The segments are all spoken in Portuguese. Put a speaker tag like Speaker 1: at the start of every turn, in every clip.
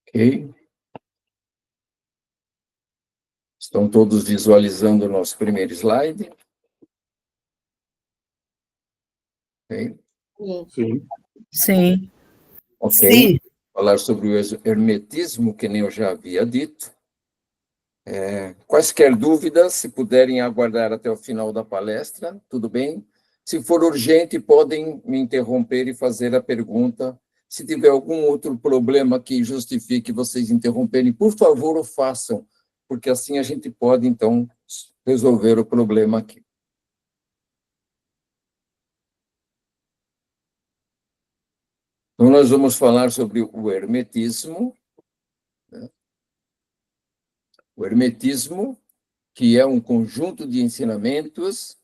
Speaker 1: Ok. Estão todos visualizando o nosso primeiro slide? Ok.
Speaker 2: Sim.
Speaker 3: Sim.
Speaker 1: Ok.
Speaker 3: Sim.
Speaker 1: Falar sobre o hermetismo, que nem eu já havia dito. Quaisquer dúvidas, se puderem aguardar até o final da palestra, tudo bem? Se for urgente, podem me interromper e fazer a pergunta. Se tiver algum outro problema que justifique vocês interromperem, por favor, o façam, porque assim a gente pode, então, resolver o problema aqui. Então, nós vamos falar sobre o hermetismo, né? O hermetismo, que é um conjunto de ensinamentos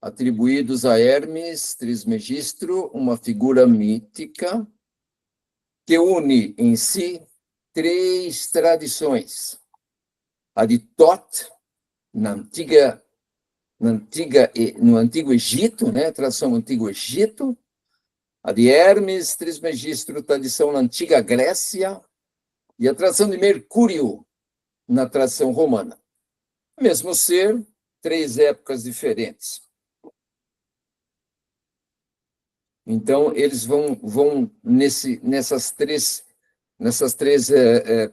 Speaker 1: atribuídos a Hermes Trismegistro, uma figura mítica que une em si três tradições. A de Thoth, no Antigo Egito, né, tradição Antigo Egito, a de Hermes Trismegistro, tradição na Antiga Grécia, e a tradição de Mercúrio, na tradição romana. Mesmo ser, três épocas diferentes. Então, eles vão nessas três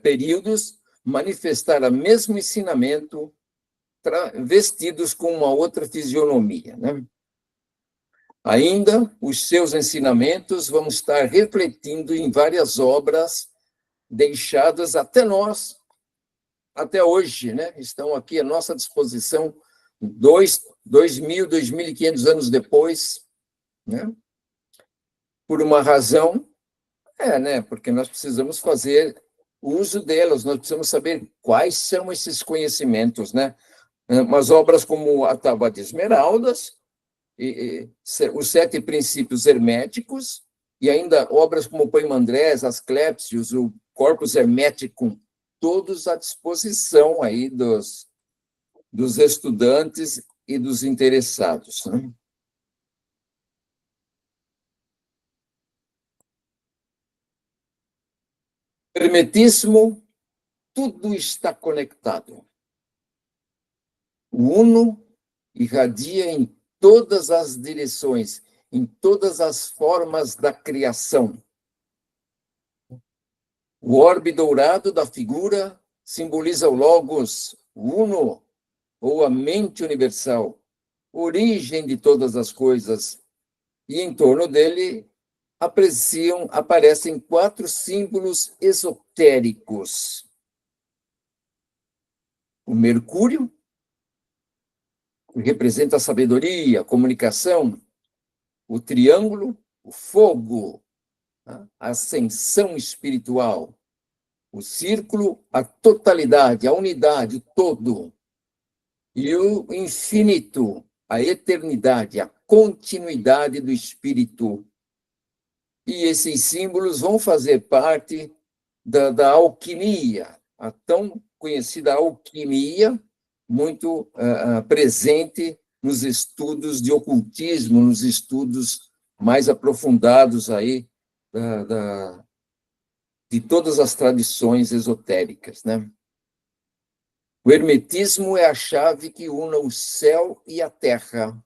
Speaker 1: períodos manifestar o mesmo ensinamento, vestidos com uma outra fisionomia, né? Ainda, os seus ensinamentos vão estar refletindo em várias obras deixadas até nós, até hoje, né? Estão aqui à nossa disposição, 2.500 anos depois, né? Por uma razão, né? Porque nós precisamos fazer uso delas, nós precisamos saber quais são esses conhecimentos, né? Umas obras como a Tábua de Esmeraldas, os 7 princípios herméticos, e ainda obras como o Poimandrés, Asclepios, o Corpus Hermeticum, todos à disposição aí dos estudantes e dos interessados, né? Hermetismo, tudo está conectado. O Uno irradia em todas as direções, em todas as formas da criação. O orbe dourado da figura simboliza o Logos, o Uno, ou a mente universal, origem de todas as coisas, e em torno dele aparecem 4 símbolos esotéricos. O Mercúrio, que representa a sabedoria, a comunicação, o triângulo, o fogo, a ascensão espiritual, o círculo, a totalidade, a unidade, o todo, e o infinito, a eternidade, a continuidade do espírito. E esses símbolos vão fazer parte da alquimia, a tão conhecida alquimia, muito presente nos estudos de ocultismo, nos estudos mais aprofundados aí de todas as tradições esotéricas, né? O hermetismo é a chave que une o céu e a terra,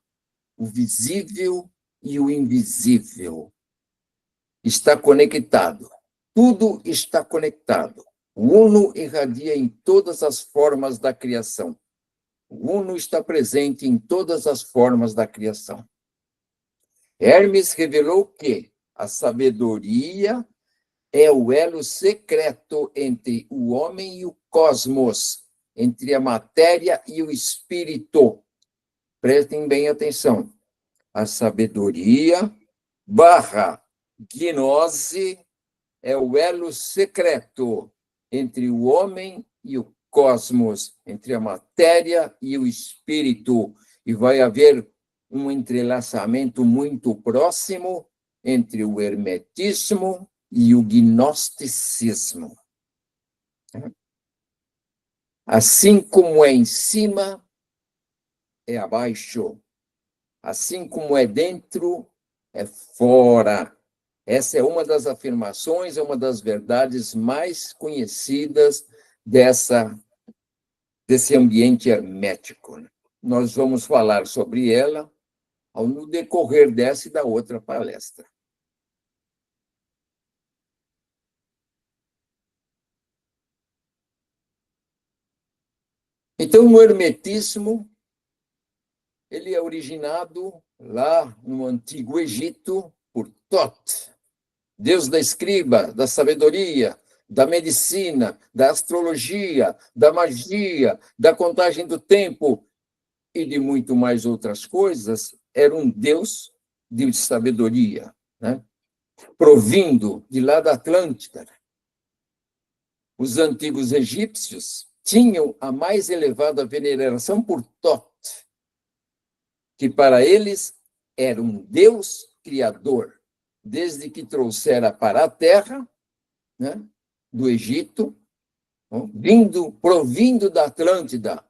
Speaker 1: o visível e o invisível. Está conectado. Tudo está conectado. O Uno irradia em todas as formas da criação. O Uno está presente em todas as formas da criação. Hermes revelou que a sabedoria é o elo secreto entre o homem e o cosmos, entre a matéria e o espírito. Prestem bem atenção. A sabedoria / gnose é o elo secreto entre o homem e o cosmos, entre a matéria e o espírito. E vai haver um entrelaçamento muito próximo entre o hermetismo e o gnosticismo. Assim como é em cima, é abaixo. Assim como é dentro, é fora. Essa é uma das afirmações, é uma das verdades mais conhecidas desse ambiente hermético. Nós vamos falar sobre ela no decorrer dessa e da outra palestra. Então, o hermetismo, ele é originado lá no Antigo Egito por Thoth, deus da escriba, da sabedoria, da medicina, da astrologia, da magia, da contagem do tempo e de muito mais outras coisas. Era um deus de sabedoria, né? Provindo de lá da Atlântida. Os antigos egípcios tinham a mais elevada veneração por Thoth, que para eles era um Deus criador, desde que trouxera para a terra, né, do Egito, provindo da Atlântida,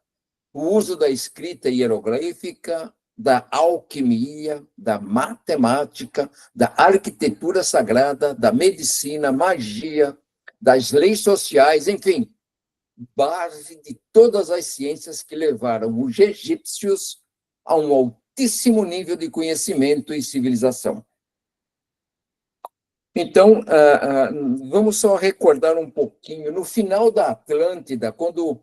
Speaker 1: o uso da escrita hieroglífica, da alquimia, da matemática, da arquitetura sagrada, da medicina, magia, das leis sociais, enfim, base de todas as ciências que levaram os egípcios a um altíssimo nível de conhecimento e civilização. Então, vamos só recordar um pouquinho. No final da Atlântida, quando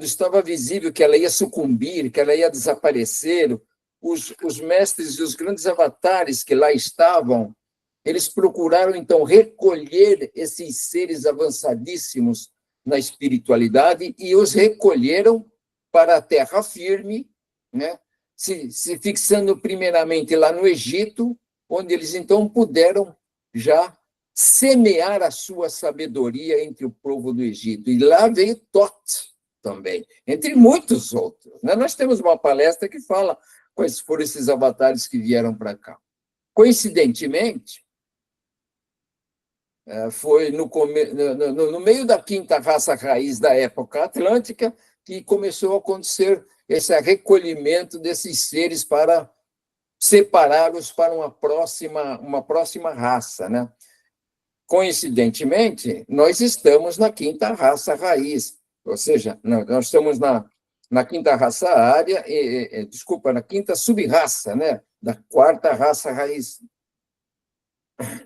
Speaker 1: estava visível que ela ia sucumbir, que ela ia desaparecer, os mestres e os grandes avatares que lá estavam, eles procuraram, então, recolher esses seres avançadíssimos na espiritualidade e os recolheram para a terra firme, né? se fixando primeiramente lá no Egito, onde eles, então, puderam já semear a sua sabedoria entre o povo do Egito. E lá veio Thoth também, entre muitos outros, né? Nós temos uma palestra que fala quais foram esses avatares que vieram para cá. Coincidentemente, foi no meio da quinta raça raiz da época atlântica que começou a acontecer esse recolhimento desses seres para separá-los para uma próxima raça, né? Coincidentemente, nós estamos na quinta raça raiz, ou seja, nós estamos na quinta raça área, desculpa, na quinta sub-raça, né? Da quarta raça raiz,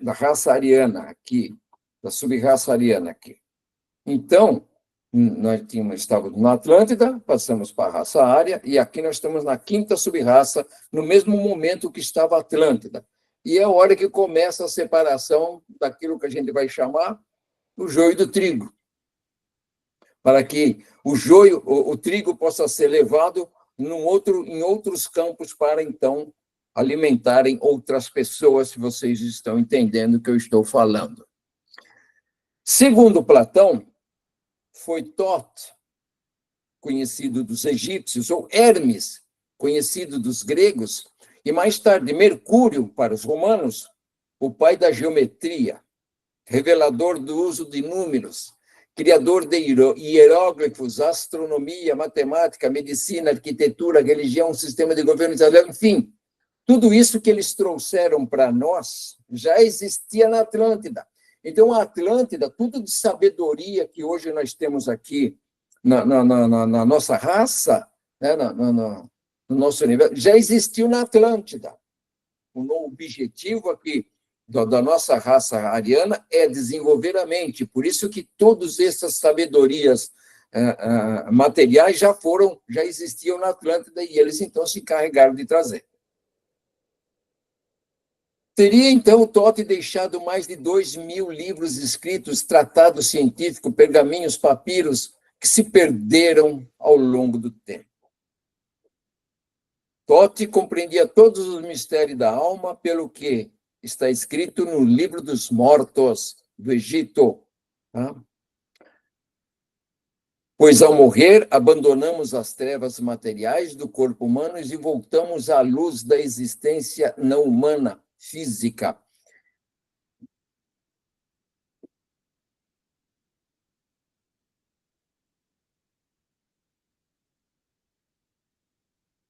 Speaker 1: da raça ariana aqui, da sub-raça ariana aqui. Então, nós estávamos na Atlântida, passamos para a raça área, e aqui nós estamos na quinta sub-raça, no mesmo momento que estava a Atlântida. E é a hora que começa a separação daquilo que a gente vai chamar o joio do trigo, para que o trigo possa ser levado em outros campos para, então, alimentarem outras pessoas, se vocês estão entendendo o que eu estou falando. Segundo Platão, foi Thoth, conhecido dos egípcios, ou Hermes, conhecido dos gregos, e mais tarde Mercúrio, para os romanos, o pai da geometria, revelador do uso de números, criador de hieróglifos, astronomia, matemática, medicina, arquitetura, religião, sistema de governo, enfim, tudo isso que eles trouxeram para nós já existia na Atlântida. Então, a Atlântida, tudo de sabedoria que hoje nós temos aqui na nossa raça, né, no nosso universo, já existiu na Atlântida. O objetivo aqui da nossa raça ariana é desenvolver a mente. Por isso que todas essas sabedorias materiais já existiam na Atlântida e eles, então, se encarregaram de trazer. Teria, então, o Thoth deixado mais de 2.000 livros escritos, tratados científicos, pergaminhos, papiros, que se perderam ao longo do tempo. Thoth compreendia todos os mistérios da alma, pelo que está escrito no Livro dos Mortos do Egito. Tá? Pois, ao morrer, abandonamos as trevas materiais do corpo humano e voltamos à luz da existência não humana, física.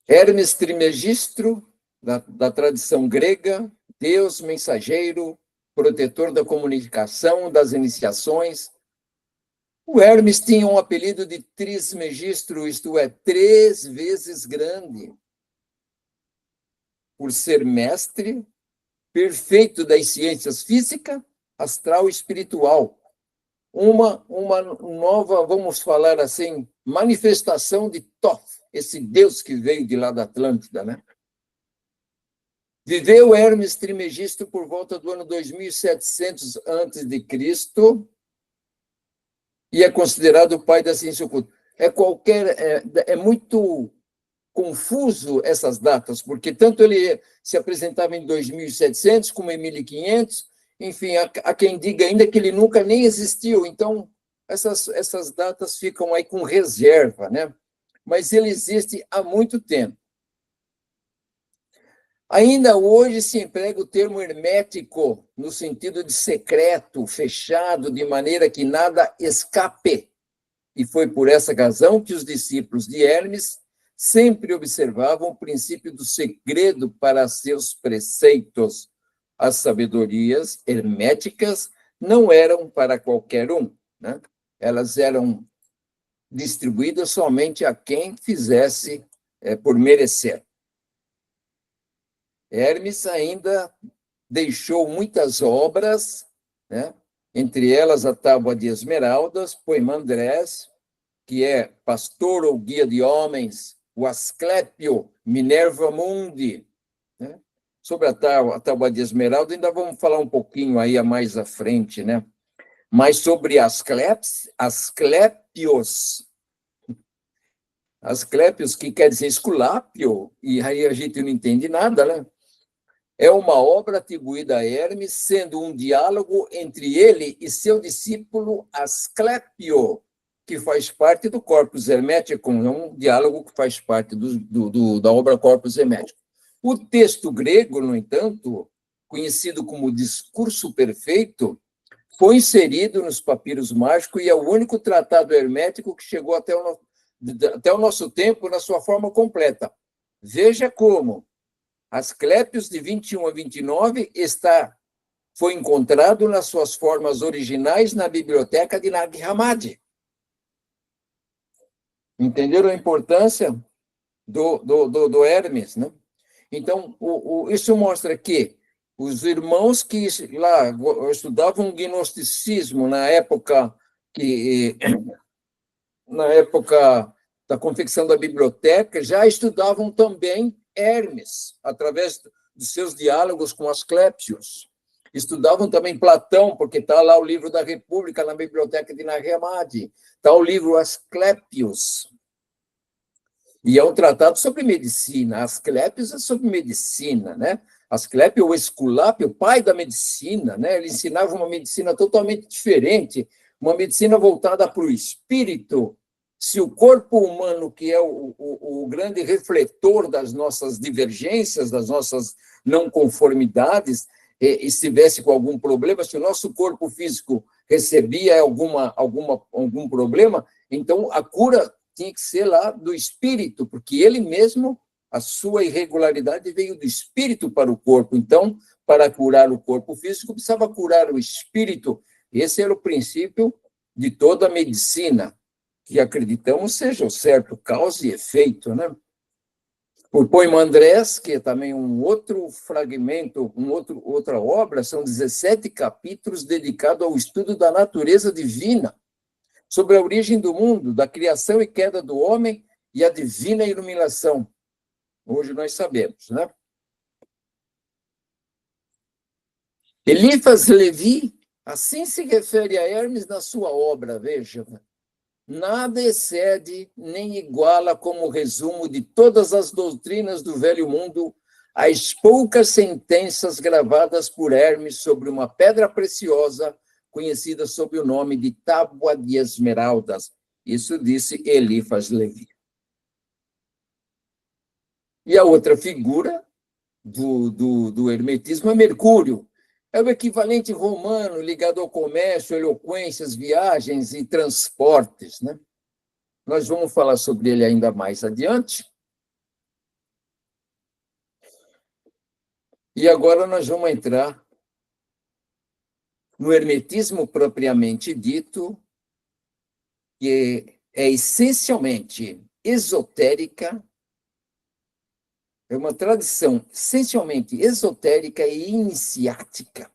Speaker 1: Hermes Trismegisto, da tradição grega, Deus mensageiro, protetor da comunicação, das iniciações. O Hermes tinha um apelido de Trismegistro, isto é, 3 vezes grande, por ser mestre perfeito das ciências física, astral e espiritual. Uma nova, vamos falar assim, manifestação de Thoth, esse deus que veio de lá da Atlântida, né? Viveu Hermes Trismegisto por volta do ano 2700 a.C. e é considerado o pai da ciência oculta. É muito confuso essas datas, porque tanto ele se apresentava em 2700 como em 1500, enfim, há quem diga ainda que ele nunca nem existiu, então essas datas ficam aí com reserva, né? Mas ele existe há muito tempo. Ainda hoje se emprega o termo hermético, no sentido de secreto, fechado, de maneira que nada escape. E foi por essa razão que os discípulos de Hermes sempre observavam o princípio do segredo para seus preceitos. As sabedorias herméticas não eram para qualquer um, né? Elas eram distribuídas somente a quem fizesse por merecer. Hermes ainda deixou muitas obras, né? Entre elas a Tábua de Esmeraldas, Poimandrés, que é Pastor ou Guia de Homens, o Asclépio, Minerva Mundi, né? Sobre a Tábua de Esmeralda, ainda vamos falar um pouquinho aí mais à frente, né? Mas sobre Asclépios, que quer dizer Esculápio, e aí a gente não entende nada, né? É uma obra atribuída a Hermes, sendo um diálogo entre ele e seu discípulo Asclépio, que faz parte do Corpus Hermeticum, é um diálogo que faz parte da obra Corpus Hermeticum. O texto grego, no entanto, conhecido como Discurso Perfeito, foi inserido nos papiros mágicos e é o único tratado hermético que chegou até o nosso tempo na sua forma completa. Veja como Asclépios, de 21 a 29, foi encontrado nas suas formas originais na biblioteca de Nag Hammadi. Entenderam a importância do Hermes, né? Então, isso mostra que os irmãos que lá estudavam gnosticismo na época da confecção da biblioteca, já estudavam também Hermes, através dos seus diálogos com Asclépios. Estudavam também Platão, porque está lá o livro da República na biblioteca de Nag Hammadi. Está o livro Asclépios. E é um tratado sobre medicina. Asclépios é sobre medicina, né? Asclépio, o Esculápio, o pai da medicina, né? Ele ensinava uma medicina totalmente diferente, uma medicina voltada para o espírito. Se o corpo humano, que é o grande refletor das nossas divergências, das nossas não conformidades, estivesse com algum problema, se o nosso corpo físico recebia algum problema, então a cura tinha que ser lá do espírito, porque ele mesmo, a sua irregularidade veio do espírito para o corpo. Então, para curar o corpo físico, precisava curar o espírito. Esse era o princípio de toda a medicina, que acreditamos seja o certo, causa e efeito, né? O Poimandrés, que é também um outro fragmento, outra obra, são 17 capítulos dedicados ao estudo da natureza divina, sobre a origem do mundo, da criação e queda do homem e a divina iluminação. Hoje nós sabemos, né? Eliphas Levi, assim se refere a Hermes na sua obra, veja. Nada excede nem iguala como resumo de todas as doutrinas do velho mundo as poucas sentenças gravadas por Hermes sobre uma pedra preciosa conhecida sob o nome de Tábua de Esmeraldas. Isso disse Eliphas Levi. E a outra figura do hermetismo é Mercúrio. É o equivalente romano ligado ao comércio, eloquências, viagens e transportes, né? Nós vamos falar sobre ele ainda mais adiante. E agora nós vamos entrar No hermetismo propriamente dito, que é essencialmente esotérica, é uma tradição essencialmente esotérica e iniciática,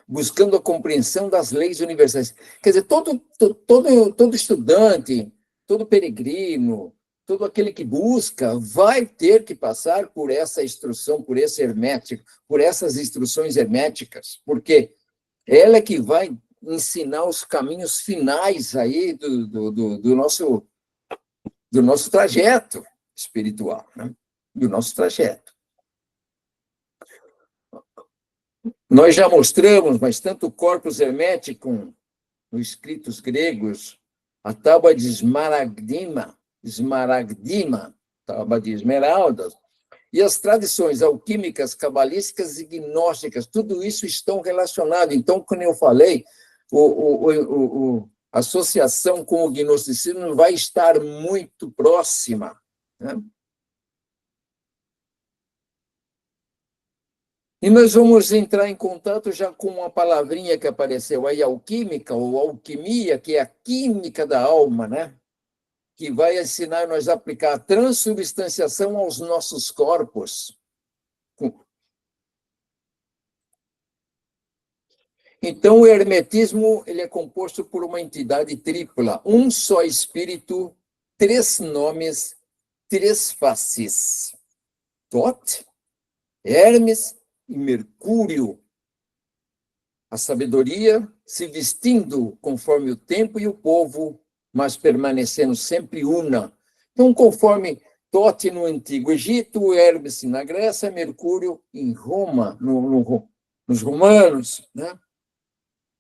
Speaker 1: buscando a compreensão das leis universais. Quer dizer, todo estudante, todo peregrino, todo aquele que busca, vai ter que passar por essa instrução, por esse hermético, por essas instruções herméticas, porque ela é que vai ensinar os caminhos finais aí do nosso trajeto espiritual, né? Do nosso trajeto. Nós já mostramos, mas tanto o corpus hermético, nos escritos gregos, a tábua de esmaragdima, tábua de esmeraldas, e as tradições alquímicas, cabalísticas e gnósticas, tudo isso estão relacionados. Então, como eu falei, a associação com o gnosticismo vai estar muito próxima, né? E nós vamos entrar em contato já com uma palavrinha que apareceu aí, alquímica, ou alquimia, que é a química da alma, né? Que vai ensinar nós a aplicar a transubstanciação aos nossos corpos. Então, o hermetismo ele é composto por uma entidade tripla, um só espírito, três nomes, três faces. Thoth, Hermes e Mercúrio. A sabedoria se vestindo conforme o tempo e o povo, mas permanecendo sempre una. Então, conforme Thoth no Antigo Egito, Hermes na Grécia, Mercúrio em Roma, nos romanos, né?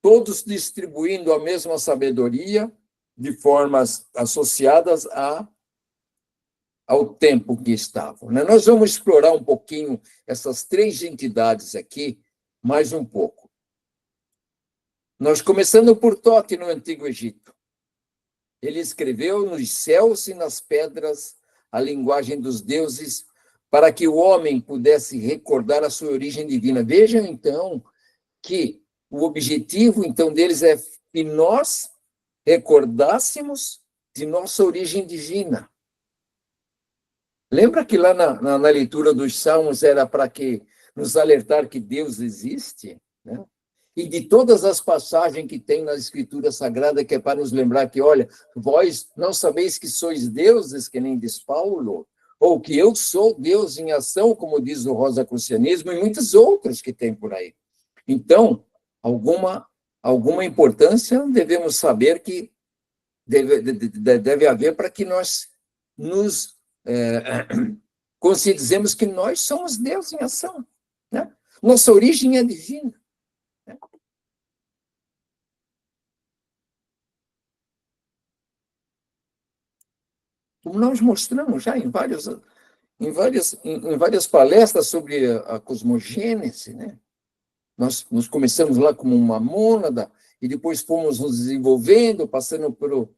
Speaker 1: Todos distribuindo a mesma sabedoria de formas associadas ao tempo que estavam, né? Nós vamos explorar um pouquinho essas três entidades aqui, mais um pouco. Nós começando por Thoth no Antigo Egito. Ele escreveu nos céus e nas pedras a linguagem dos deuses para que o homem pudesse recordar a sua origem divina. Vejam, então, que o objetivo, então, deles é que nós recordássemos de nossa origem divina. Lembra que lá na leitura dos Salmos era para que nos alertar que Deus existe, né? E de todas as passagens que tem na Escritura Sagrada, que é para nos lembrar que, olha, vós não sabeis que sois deuses, que nem diz Paulo, ou que eu sou Deus em ação, como diz o Rosacrucianismo, e muitos outros que tem por aí. Então, alguma importância devemos saber que deve haver para que nós nos conscientizemos que nós somos Deus em ação, né? Nossa origem é divina. Né? Como nós mostramos já em várias palestras sobre a cosmogênese, né? Nós começamos lá como uma mônada e depois fomos nos desenvolvendo, passando pelo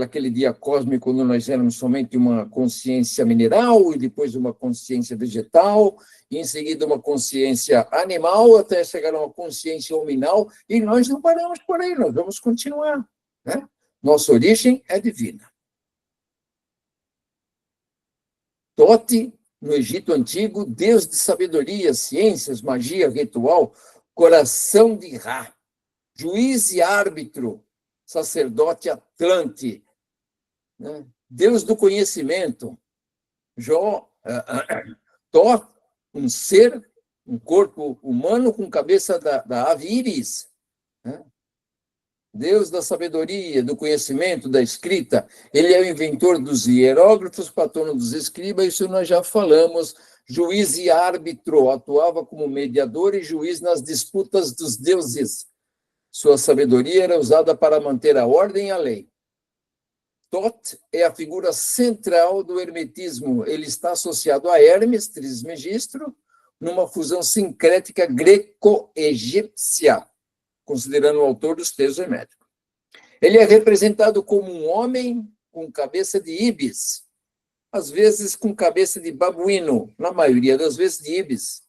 Speaker 1: aquele dia cósmico, quando nós éramos somente uma consciência mineral, e depois uma consciência vegetal, e em seguida uma consciência animal, até chegar a uma consciência hominal, e nós não paramos por aí, nós vamos continuar. Né? Nossa origem é divina. Thoth, no Egito Antigo, deus de sabedoria, ciências, magia, ritual, coração de Ra, juiz e árbitro, sacerdote atlante, né? Deus do conhecimento, Thoth, um ser, um corpo humano com cabeça da ave íris, né? Deus da sabedoria, do conhecimento, da escrita. Ele é o inventor dos hieróglifos, patrono dos escribas, isso nós já falamos. Juiz e árbitro, atuava como mediador e juiz nas disputas dos deuses. Sua sabedoria era usada para manter a ordem e a lei. Thoth é a figura central do hermetismo. Ele está associado a Hermes Trismegistro, numa fusão sincrética greco-egípcia, considerando o autor dos textos herméticos. Ele é representado como um homem com cabeça de ibis, às vezes com cabeça de babuíno, na maioria das vezes de ibis.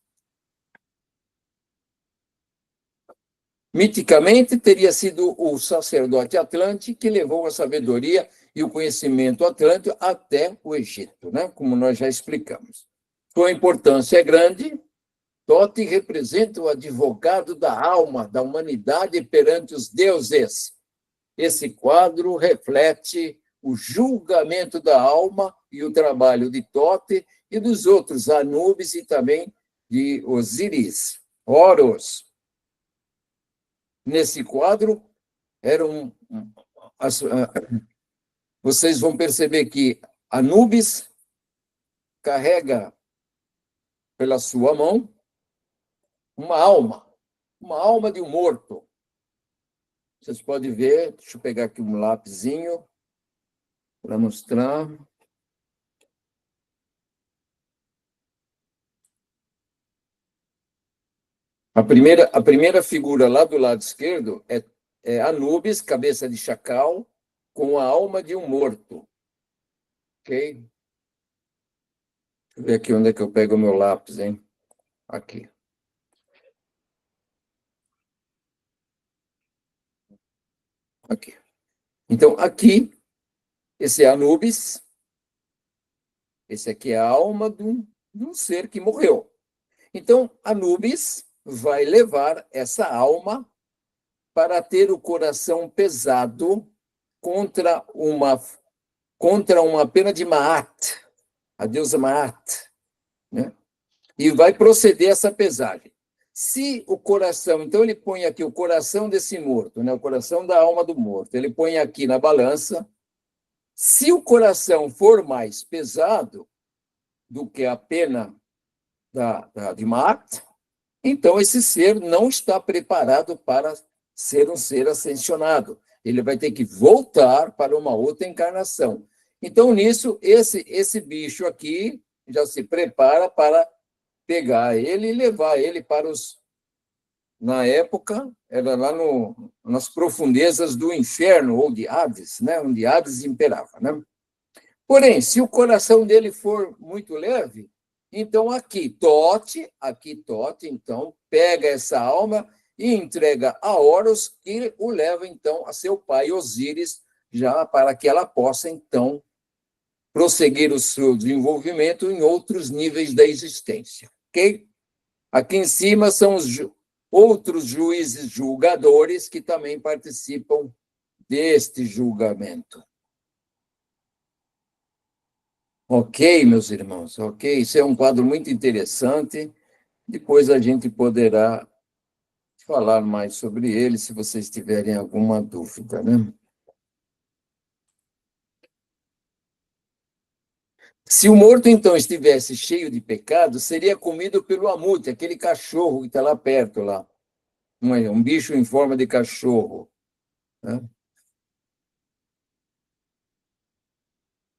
Speaker 1: Miticamente, teria sido o sacerdote Atlante que levou a sabedoria e o conhecimento atlântico até o Egito, né? Como nós já explicamos. Sua importância é grande. Tote representa o advogado da alma, da humanidade perante os deuses. Esse quadro reflete o julgamento da alma e o trabalho de Tote e dos outros Anubis e também de Osíris, Horus. Nesse quadro, vocês vão perceber que Anubis carrega pela sua mão uma alma de um morto. Vocês podem ver, deixa eu pegar aqui um lapisinho para mostrar. A primeira figura lá do lado esquerdo é Anubis, cabeça de chacal, com a alma de um morto. Ok? Deixa eu ver aqui onde é que eu pego o meu lápis, hein? Aqui. Aqui. Então, aqui, esse é Anubis. Esse aqui é a alma de um ser que morreu. Então, Anubis vai levar essa alma para ter o coração pesado contra uma pena de Maat, a deusa Maat, né? E vai proceder essa pesagem. Se o coração, então ele põe aqui o coração desse morto, né? O coração da alma do morto, ele põe aqui na balança. Se o coração for mais pesado do que a pena de Maat, então esse ser não está preparado para ser um ser ascensionado. Ele vai ter que voltar para uma outra encarnação. Então, nisso, esse bicho aqui já se prepara para pegar ele e levar ele para os... Na época, era lá nas profundezas do inferno, ou de Hades, né? Onde Hades imperava, né? Porém, se o coração dele for muito leve, então aqui Tote, então, pega essa alma e entrega a Horus, que o leva, então, a seu pai Osíris, já para que ela possa, então, prosseguir o seu desenvolvimento em outros níveis da existência. Ok? Aqui em cima são os outros juízes julgadores que também participam deste julgamento. Ok, meus irmãos, ok. Isso é um quadro muito interessante. Depois a gente poderá falar mais sobre ele, se vocês tiverem alguma dúvida, né? Se o morto, então, estivesse cheio de pecado, seria comido pelo Amute, aquele cachorro que está lá perto, lá. Um bicho em forma de cachorro, né?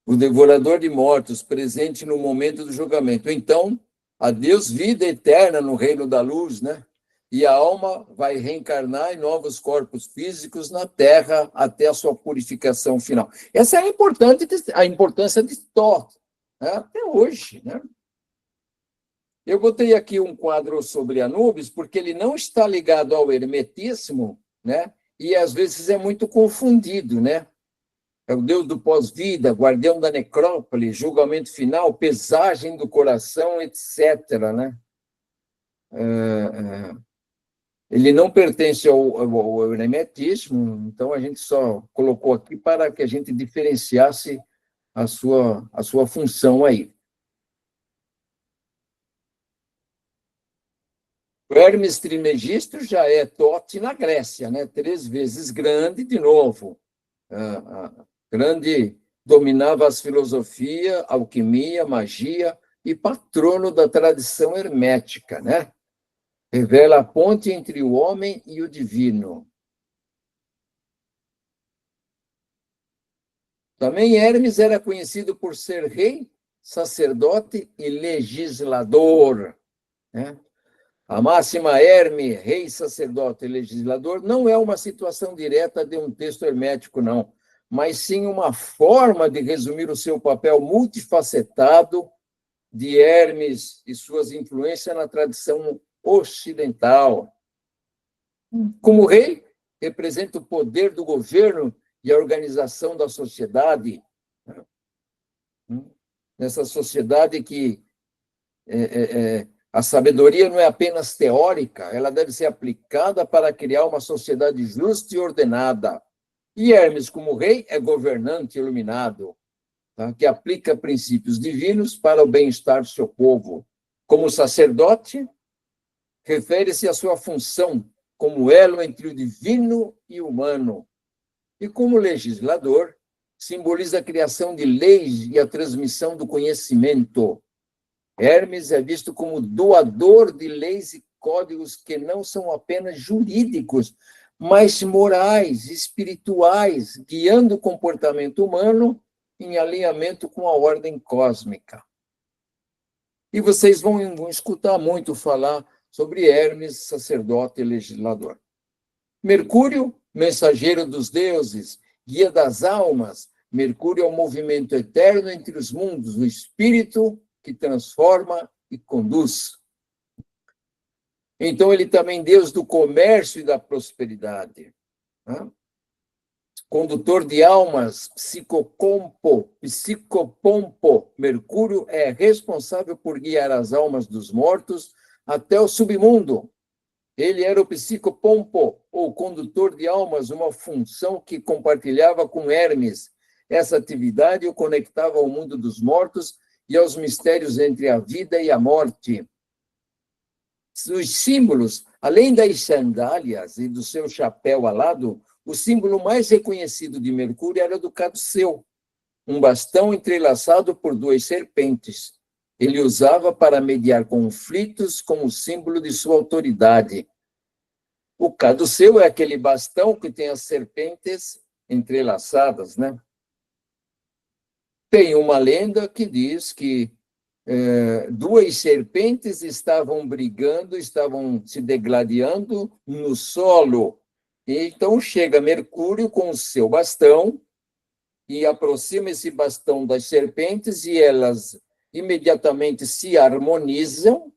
Speaker 1: O devorador de mortos, presente no momento do julgamento. Então, a Deus vida eterna no reino da luz, né? E a alma vai reencarnar em novos corpos físicos na Terra até a sua purificação final. Essa é a importância de Thoth, né? Até hoje, né? Eu botei aqui um quadro sobre Anubis, porque ele não está ligado ao hermetismo, né? E às vezes é muito confundido, né? É o Deus do pós-vida, guardião da necrópole, julgamento final, pesagem do coração, etc., né? Ele não pertence ao hermetismo, então a gente só colocou aqui para que a gente diferenciasse a sua função aí. O Hermes Trismegisto já é Tote na Grécia, né? 3 vezes grande, de novo. Grande, dominava as filosofia, alquimia, magia e patrono da tradição hermética, né? Revela a ponte entre o homem e o divino. Também Hermes era conhecido por ser rei, sacerdote e legislador, né? A máxima Herme, rei, sacerdote e legislador, não é uma situação direta de um texto hermético, não, mas sim uma forma de resumir o seu papel multifacetado de Hermes e suas influências na tradição ocidental. Como rei, representa o poder do governo e a organização da sociedade. Nessa sociedade que a sabedoria não é apenas teórica, ela deve ser aplicada para criar uma sociedade justa e ordenada. E Hermes, como rei, é governante iluminado, tá? Que aplica princípios divinos para o bem-estar do seu povo. Como sacerdote, refere-se à sua função como elo entre o divino e o humano. E como legislador, simboliza a criação de leis e a transmissão do conhecimento. Hermes é visto como doador de leis e códigos que não são apenas jurídicos, mas morais, espirituais, guiando o comportamento humano em alinhamento com a ordem cósmica. E vocês vão escutar muito falar sobre Hermes, sacerdote e legislador. Mercúrio, mensageiro dos deuses, guia das almas. Mercúrio é o movimento eterno entre os mundos, o espírito que transforma e conduz. Então, ele também é Deus do comércio e da prosperidade. Condutor de almas, psicopompo. Mercúrio é responsável por guiar as almas dos mortos até o submundo. Ele era o psicopompo, ou condutor de almas, uma função que compartilhava com Hermes. Essa atividade o conectava ao mundo dos mortos e aos mistérios entre a vida e a morte. Os símbolos, além das sandálias e do seu chapéu alado, o símbolo mais reconhecido de Mercúrio era do caduceu, um bastão entrelaçado por duas serpentes. Ele usava para mediar conflitos como símbolo de sua autoridade. O caduceu é aquele bastão que tem as serpentes entrelaçadas, né? Tem uma lenda que diz que duas serpentes estavam brigando, estavam se degladiando no solo. Então chega Mercúrio com o seu bastão e aproxima esse bastão das serpentes e elas imediatamente se harmonizam,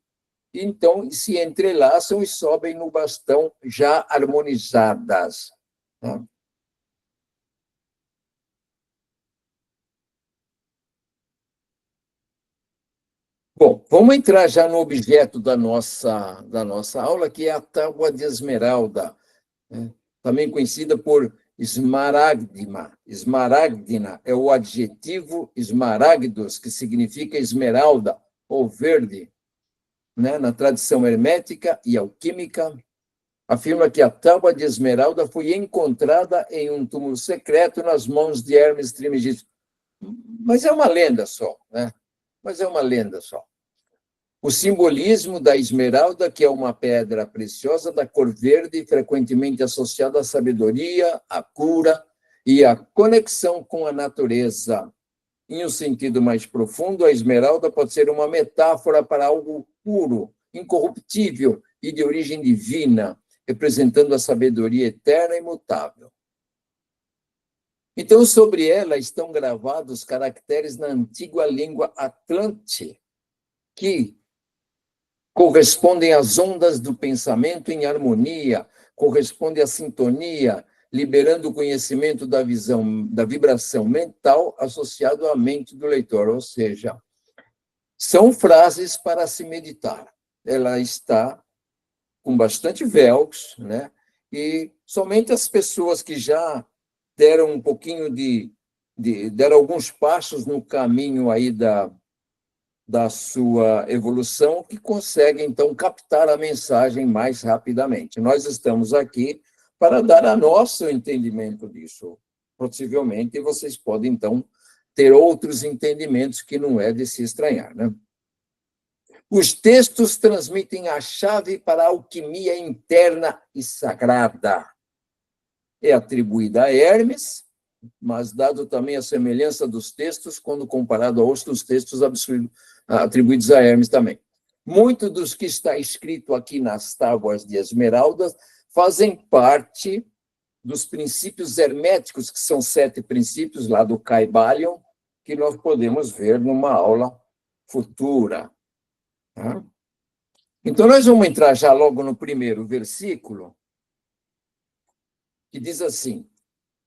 Speaker 1: então se entrelaçam e sobem no bastão já harmonizadas. Tá? Bom, vamos entrar já no objeto da nossa aula, que é a tábua de esmeralda, né? Também conhecida por esmaragdina. Esmaragdina é o adjetivo esmaragdos, que significa esmeralda ou verde, né? Na tradição hermética e alquímica, afirma que a tábua de esmeralda foi encontrada em um túmulo secreto nas mãos de Hermes Trismegisto. Mas é uma lenda só, né? Mas é uma lenda só. O simbolismo da esmeralda, que é uma pedra preciosa da cor verde, frequentemente associada à sabedoria, à cura e à conexão com a natureza. Em um sentido mais profundo, a esmeralda pode ser uma metáfora para algo puro, incorruptível e de origem divina, representando a sabedoria eterna e imutável. Então, sobre ela estão gravados caracteres na antiga língua atlante, que correspondem às ondas do pensamento em harmonia, corresponde à sintonia, liberando o conhecimento da visão, da vibração mental associado à mente do leitor, ou seja, são frases para se meditar. Ela está com bastante velcros, né? E somente as pessoas que já deram um pouquinho deram alguns passos no caminho aí da sua evolução, que consegue, então, captar a mensagem mais rapidamente. Nós estamos aqui para dar a nosso entendimento disso. Possivelmente, vocês podem, então, ter outros entendimentos que não é de se estranhar, né? Os textos transmitem a chave para a alquimia interna e sagrada. É atribuída a Hermes, mas dado também a semelhança dos textos quando comparado a outros textos atribuídos a Hermes também. Muito dos que está escrito aqui nas tábuas de esmeraldas fazem parte dos princípios herméticos, que são 7 princípios lá do Kybalion, que nós podemos ver numa aula futura. Tá? Então, nós vamos entrar já logo no primeiro versículo, que diz assim,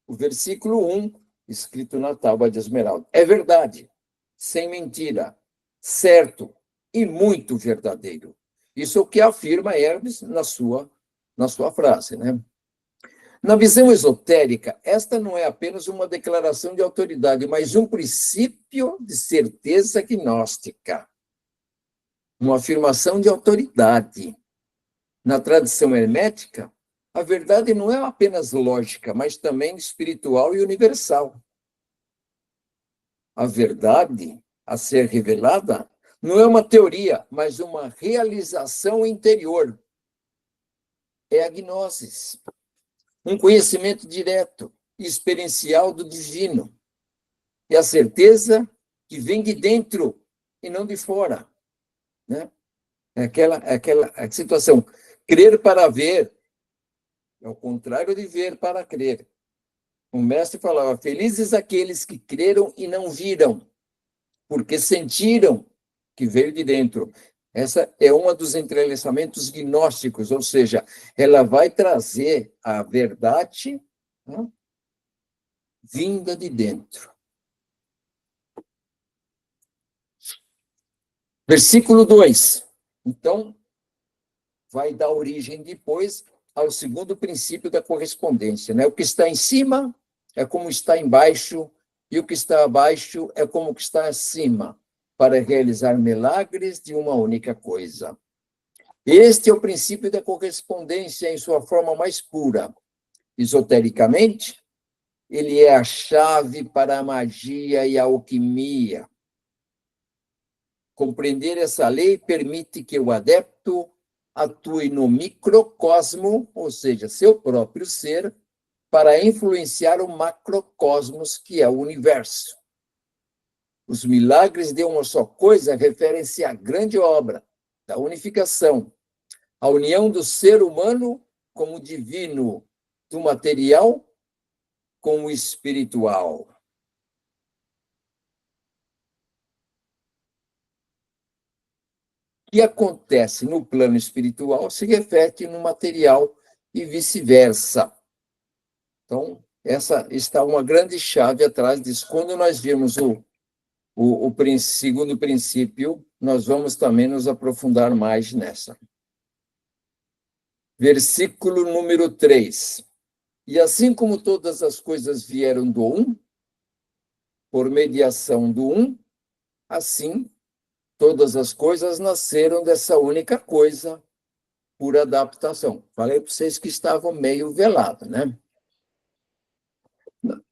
Speaker 1: o versículo 1, escrito na tábua de esmeralda. É verdade, sem mentira, certo e muito verdadeiro. Isso é o que afirma Hermes na sua frase, né? Na visão esotérica, esta não é apenas uma declaração de autoridade, mas um princípio de certeza gnóstica, uma afirmação de autoridade. Na tradição hermética, a verdade não é apenas lógica, mas também espiritual e universal. A verdade a ser revelada não é uma teoria, mas uma realização interior. É a gnosis, um conhecimento direto e experiencial do divino. É a certeza que vem de dentro e não de fora, né? É aquela situação. Crer para ver é o contrário de ver para crer. O mestre falava, felizes aqueles que creram e não viram, porque sentiram que veio de dentro. Essa é um dos entrelaçamentos gnósticos, ou seja, ela vai trazer a verdade, né, vinda de dentro. Versículo 2. Então, vai dar origem depois ao segundo princípio da correspondência, né? O que está em cima é como está embaixo, e o que está abaixo é como está acima, para realizar milagres de uma única coisa. Este é o princípio da correspondência em sua forma mais pura. Esotericamente, ele é a chave para a magia e a alquimia. Compreender essa lei permite que o adepto atue no microcosmo, ou seja, seu próprio ser, para influenciar o macrocosmos, que é o universo. Os milagres de uma só coisa referem-se à grande obra da unificação, a união do ser humano como divino, do material com o espiritual. O que acontece no plano espiritual se reflete no material e vice-versa. Então, essa está uma grande chave atrás disso. Quando nós vimos o segundo princípio, nós vamos também nos aprofundar mais nessa. Versículo número 3. E assim como todas as coisas vieram do um, por mediação do um, assim todas as coisas nasceram dessa única coisa por adaptação. Falei para vocês que estavam meio velados, né?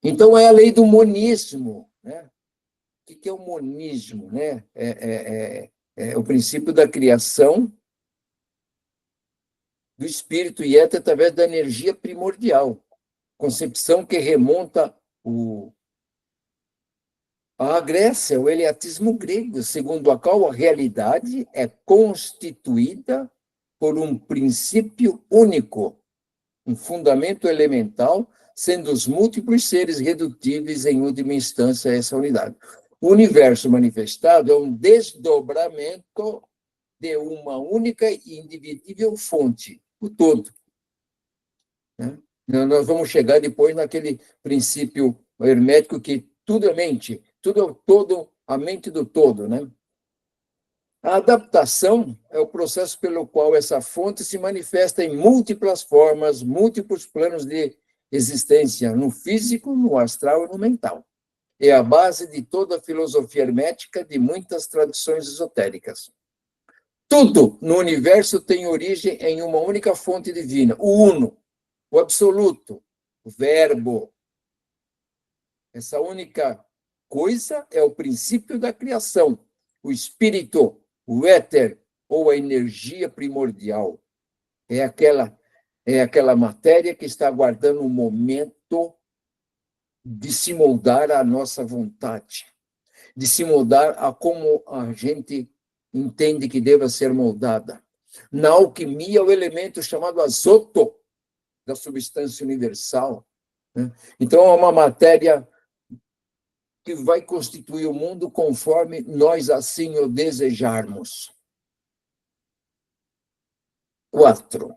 Speaker 1: Então, é a lei do monismo, né? O que é o monismo, né? É o princípio da criação do espírito e éter através da energia primordial. Concepção que remonta à Grécia, o heliatismo grego, segundo a qual a realidade é constituída por um princípio único, um fundamento elemental, sendo os múltiplos seres redutíveis em última instância a essa unidade. O universo manifestado é um desdobramento de uma única e indivisível fonte, o todo. Né? Nós vamos chegar depois naquele princípio hermético que tudo é mente, tudo é todo, a mente do todo, né? A adaptação é o processo pelo qual essa fonte se manifesta em múltiplas formas, múltiplos planos de existência, no físico, no astral e no mental. É a base de toda a filosofia hermética de muitas tradições esotéricas. Tudo no universo tem origem em uma única fonte divina, o uno, o absoluto, o verbo. Essa única coisa é o princípio da criação, o espírito, o éter ou a energia primordial. É aquela matéria que está aguardando o momento de se moldar à nossa vontade, de se moldar a como a gente entende que deva ser moldada. Na alquimia, o elemento chamado azoto, da substância universal. Né? Então, é uma matéria que vai constituir o mundo conforme nós assim o desejarmos. 4.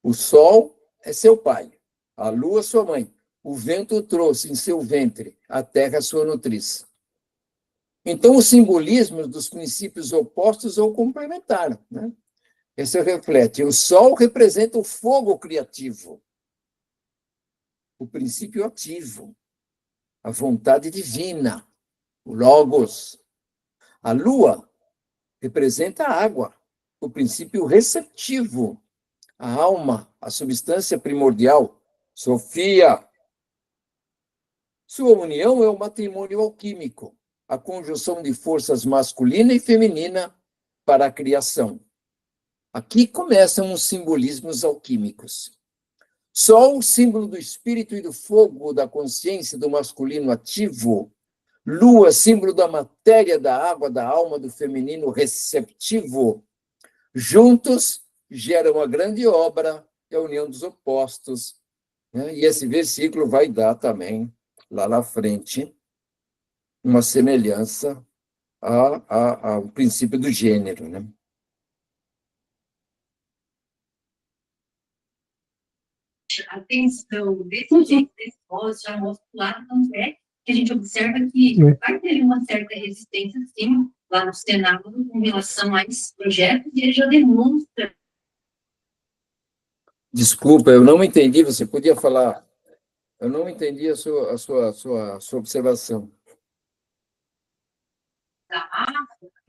Speaker 1: O Sol é seu pai. a lua, sua mãe. O vento o trouxe em seu ventre, a terra, sua nutriz. Então, os simbolismos dos princípios opostos ou complementaram, né? Esse reflete. O sol representa o fogo criativo, o princípio ativo, a vontade divina, o logos. A lua representa a água, o princípio receptivo, a alma, a substância primordial, Sofia. Sua união é o matrimônio alquímico, a conjunção de forças masculina e feminina para a criação. Aqui começam os simbolismos alquímicos. Sol, símbolo do espírito e do fogo, da consciência, do masculino ativo. Lua, símbolo da matéria, da água, da alma, do feminino receptivo. Juntos geram a grande obra, a união dos opostos. Né? E esse versículo vai dar também, lá na frente, uma semelhança ao princípio do gênero, né?
Speaker 2: A atenção desse jeito, desse voz, já mostra o lado também, que a gente observa que vai ter uma certa resistência, sim, lá no Senado, com relação a esses projetos, e ele já demonstra.
Speaker 1: Desculpa, eu não entendi, você podia falar. Eu não entendi a sua observação.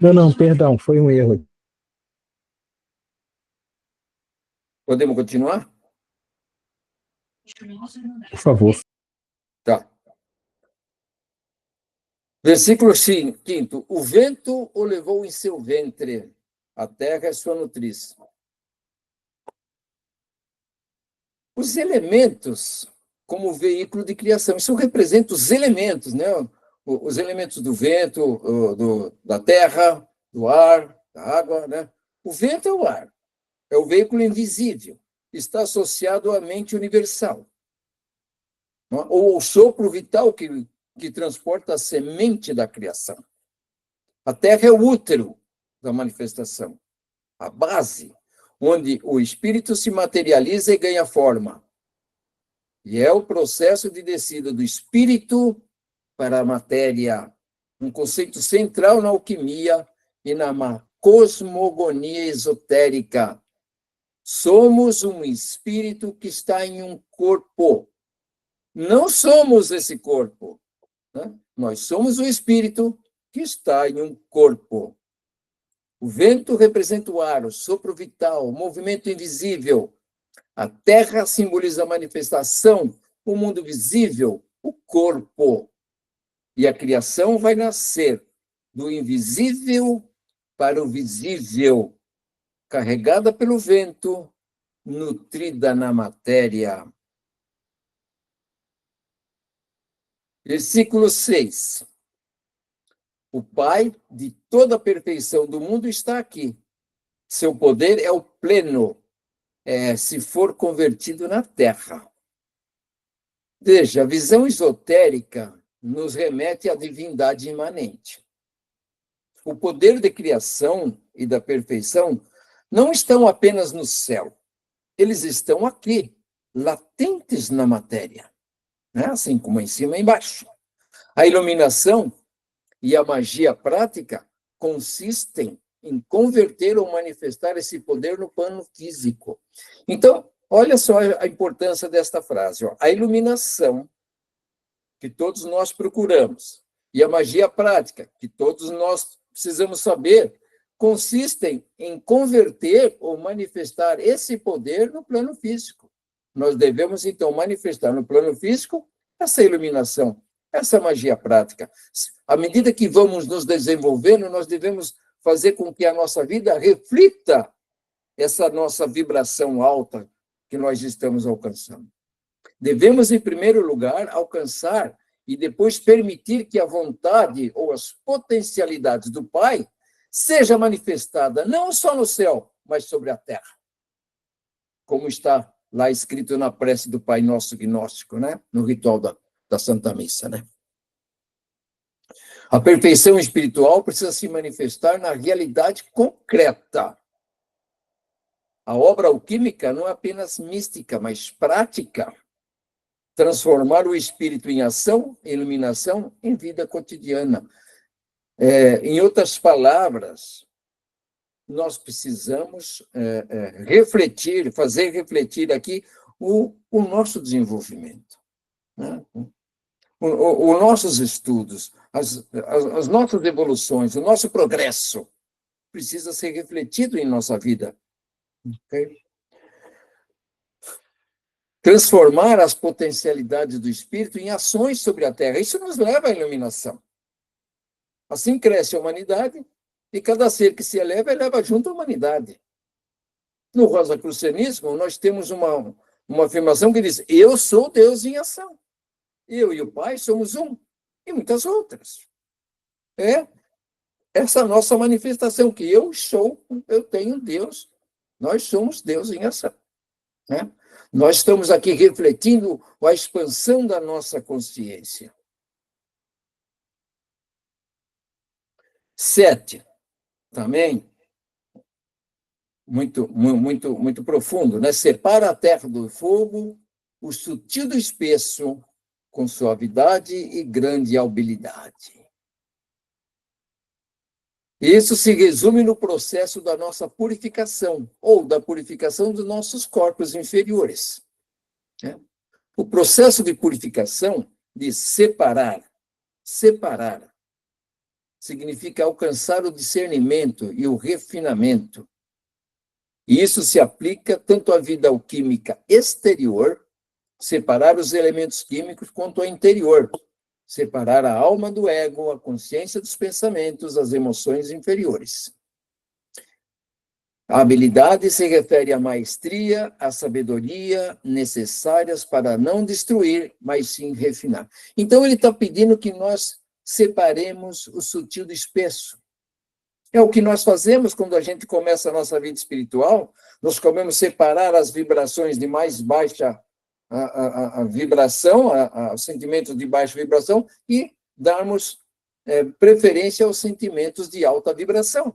Speaker 3: Não, perdão, foi um erro.
Speaker 1: Podemos continuar?
Speaker 3: Por favor.
Speaker 1: Tá. Versículo 5. O vento o levou em seu ventre, a terra é sua nutriz. Os elementos como veículo de criação, isso representa os elementos, né? Os elementos do vento, da terra, do ar, da água, né? O vento é o ar, é o veículo invisível, está associado à mente universal, ou ao sopro vital que transporta a semente da criação. A terra é o útero da manifestação, a base, onde o espírito se materializa e ganha forma. E é o processo de descida do espírito para a matéria, um conceito central na alquimia e na cosmogonia esotérica. Somos um espírito que está em um corpo. Não somos esse corpo, né? Nós somos o espírito que está em um corpo. O vento representa o ar, o sopro vital, o movimento invisível. A terra simboliza a manifestação, o mundo visível, o corpo. E a criação vai nascer do invisível para o visível, carregada pelo vento, nutrida na matéria. Versículo 6. O Pai de toda a perfeição do mundo está aqui. Seu poder é o pleno, se for convertido na terra. Veja, a visão esotérica nos remete à divindade imanente. O poder de criação e da perfeição não estão apenas no céu. Eles estão aqui, latentes na matéria, né? Assim como em cima e embaixo. A iluminação e a magia prática consistem em converter ou manifestar esse poder no plano físico. Então, olha só a importância desta frase. Ó. A iluminação, que todos nós procuramos, e a magia prática, que todos nós precisamos saber, consistem em converter ou manifestar esse poder no plano físico. Nós devemos, então, manifestar no plano físico essa iluminação, essa magia prática. À medida que vamos nos desenvolvendo, nós devemos fazer com que a nossa vida reflita essa nossa vibração alta que nós estamos alcançando. Devemos, em primeiro lugar, alcançar e depois permitir que a vontade ou as potencialidades do Pai seja manifestada não só no céu, mas sobre a terra. Como está lá escrito na prece do Pai Nosso Gnóstico, né? No ritual da Santa Missa, né? A perfeição espiritual precisa se manifestar na realidade concreta. A obra alquímica não é apenas mística, mas prática. transformar o espírito em ação, iluminação, em vida cotidiana. Em outras palavras, nós precisamos refletir, fazer refletir aqui o nosso desenvolvimento, né? Os nossos estudos, as nossas evoluções, o nosso progresso precisa ser refletido em nossa vida. Okay? Transformar as potencialidades do espírito em ações sobre a Terra. Isso nos leva à iluminação. Assim cresce a humanidade, e cada ser que se eleva junto a humanidade. No rosacrucianismo, nós temos uma afirmação que diz: eu sou Deus em ação. Eu e o Pai somos um, e muitas outras. Essa nossa manifestação, que eu tenho Deus, nós somos Deus em ação. Né? Nós estamos aqui refletindo a expansão da nossa consciência. 7, também, muito profundo, né? Separa a terra do fogo, o sutil do espesso, com suavidade e grande habilidade. Isso se resume no processo da nossa purificação, ou da purificação dos nossos corpos inferiores. O processo de purificação, de separar, significa alcançar o discernimento e o refinamento. E isso se aplica tanto à vida alquímica exterior, separar os elementos químicos, quanto ao interior, separar a alma do ego, a consciência dos pensamentos, as emoções inferiores. A habilidade se refere à maestria, à sabedoria necessárias para não destruir, mas sim refinar. Então, ele está pedindo que nós separemos o sutil do espesso. É o que nós fazemos quando a gente começa a nossa vida espiritual. Nós começamos a separar as vibrações de mais baixa a vibração, os sentimentos de baixa vibração, e darmos preferência aos sentimentos de alta vibração.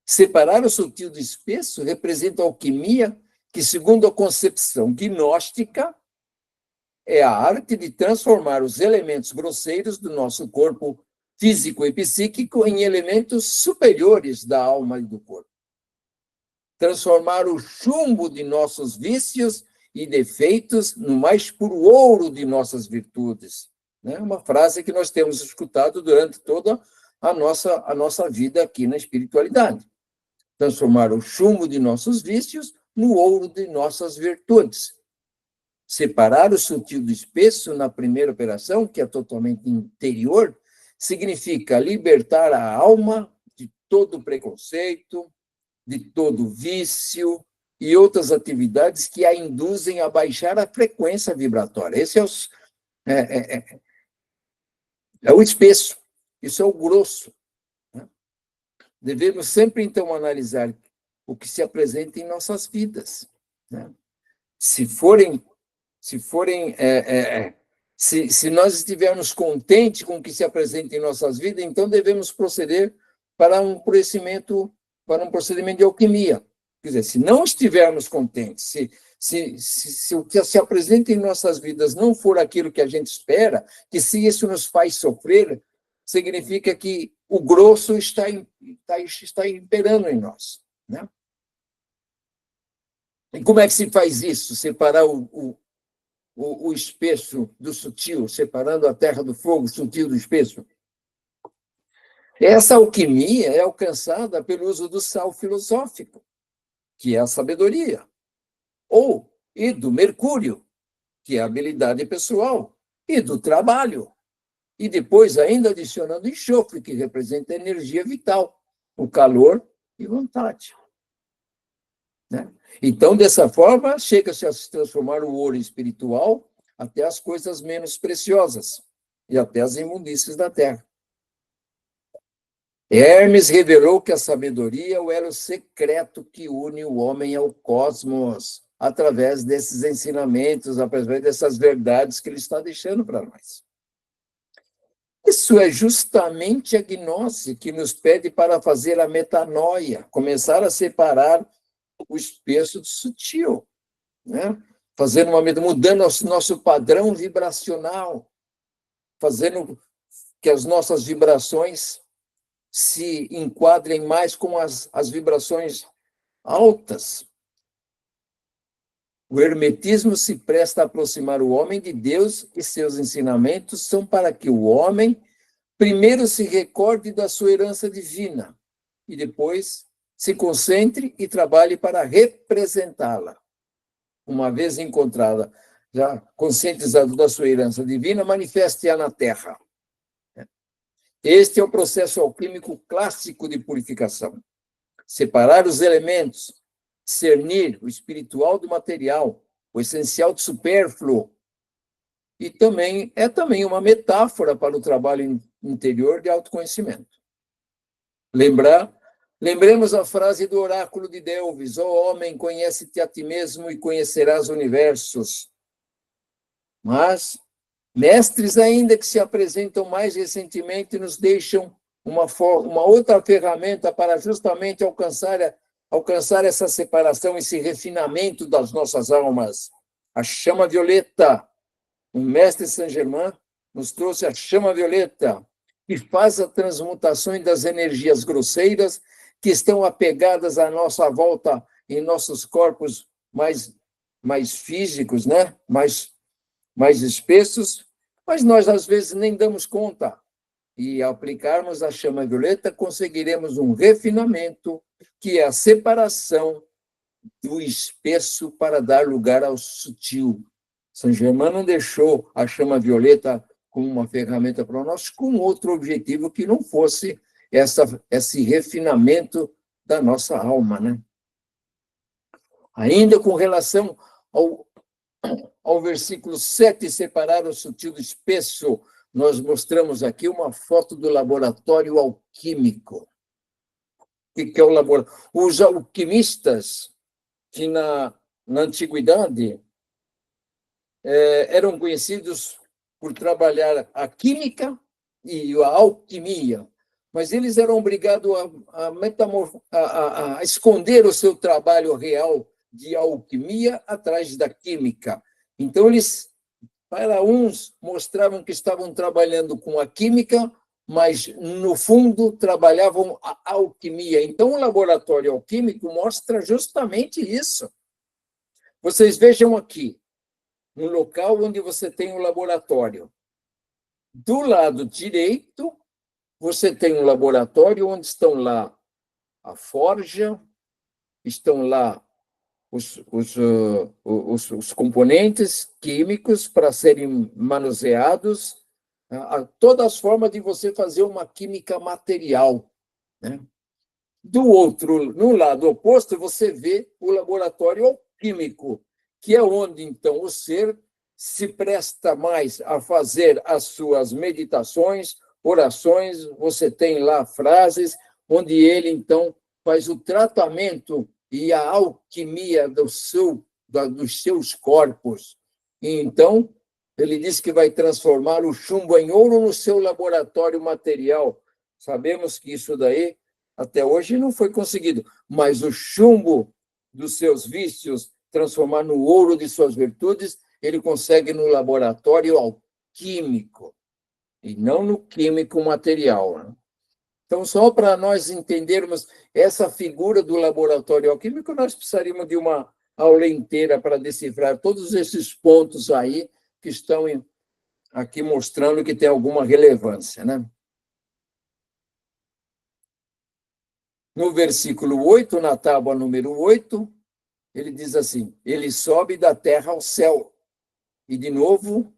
Speaker 1: Separar o sutil do espesso representa a alquimia, que, segundo a concepção gnóstica, é a arte de transformar os elementos grosseiros do nosso corpo físico e psíquico em elementos superiores da alma e do corpo. Transformar o chumbo de nossos vícios e defeitos no mais puro ouro de nossas virtudes. Uma frase que nós temos escutado durante toda a nossa vida aqui na espiritualidade. Transformar o chumbo de nossos vícios no ouro de nossas virtudes. Separar o sutil do espesso na primeira operação, que é totalmente interior, significa libertar a alma de todo preconceito, de todo vício e outras atividades que a induzem a baixar a frequência vibratória. Esse é o espesso, isso é o grosso. Devemos sempre, então, analisar o que se apresenta em nossas vidas. Se nós estivermos contentes com o que se apresenta em nossas vidas, então devemos proceder para um procedimento de alquimia. Quer dizer, se não estivermos contentes, se o que se apresenta em nossas vidas não for aquilo que a gente espera, que se isso nos faz sofrer, significa que o grosso está imperando em nós. Né? E como é que se faz isso? Separar o espesso do sutil, separando a terra do fogo, o sutil do espesso. Essa alquimia é alcançada pelo uso do sal filosófico, que é a sabedoria, e do mercúrio, que é a habilidade pessoal, e do trabalho. E depois ainda adicionando enxofre, que representa a energia vital, o calor e vontade. Né? Então, dessa forma, chega-se a se transformar o ouro espiritual até as coisas menos preciosas e até as imundícies da terra. Hermes revelou que a sabedoria é o elo secreto que une o homem ao cosmos, através desses ensinamentos, através dessas verdades que ele está deixando para nós. Isso é justamente a gnose que nos pede para fazer a metanoia, começar a separar o espesso do sutil, né? mudando o nosso padrão vibracional, fazendo que as nossas vibrações se enquadrem mais com as vibrações altas. O hermetismo se presta a aproximar o homem de Deus e seus ensinamentos são para que o homem primeiro se recorde da sua herança divina e depois se concentre e trabalhe para representá-la. Uma vez encontrada, já conscientizado da sua herança divina, manifeste-a na Terra. Este é o processo alquímico clássico de purificação. Separar os elementos, discernir o espiritual do material, o essencial do supérfluo. E também é uma metáfora para o trabalho interior de autoconhecimento. Lembremos a frase do oráculo de Delves: ó homem, conhece-te a ti mesmo e conhecerás universos. Mas mestres ainda que se apresentam mais recentemente nos deixam uma outra ferramenta para justamente alcançar essa separação, esse refinamento das nossas almas. A chama violeta. O mestre Saint-Germain nos trouxe a chama violeta, que faz a transmutação das energias grosseiras que estão apegadas à nossa volta em nossos corpos mais físicos, né? mais espessos, mas nós, às vezes, nem damos conta. E, ao aplicarmos a chama violeta, conseguiremos um refinamento, que é a separação do espesso para dar lugar ao sutil. Saint-Germain não deixou a chama violeta como uma ferramenta para nós, com outro objetivo que não fosse esse refinamento da nossa alma, né? Ainda com relação ao versículo 7, separar o sutil do espesso, nós mostramos aqui uma foto do laboratório alquímico. O que é o laboratório? Os alquimistas, que na antiguidade eram conhecidos por trabalhar a química e a alquimia, mas eles eram obrigados a esconder o seu trabalho real de alquimia atrás da química. Então, eles, para uns, mostravam que estavam trabalhando com a química, mas, no fundo, trabalhavam a alquimia. Então, o laboratório alquímico mostra justamente isso. Vocês vejam aqui, um local onde você tem um laboratório. Do lado direito, você tem um laboratório onde estão lá a forja, estão lá os componentes químicos para serem manuseados, todas as formas de você fazer uma química material, né? No lado oposto, você vê o laboratório alquímico, que é onde, então, o ser se presta mais a fazer as suas meditações, orações, você tem lá frases, onde ele, então, faz o tratamento e a alquimia dos seus corpos. E, então, ele diz que vai transformar o chumbo em ouro no seu laboratório material. Sabemos que isso daí, até hoje, não foi conseguido, mas o chumbo dos seus vícios, transformar no ouro de suas virtudes, ele consegue no laboratório alquímico, e não no químico material, né? Então, só para nós entendermos essa figura do laboratório alquímico, nós precisaríamos de uma aula inteira para decifrar todos esses pontos aí que estão aqui mostrando que tem alguma relevância, né? No versículo 8, na tábua número 8, ele diz assim: ele sobe da terra ao céu e, de novo,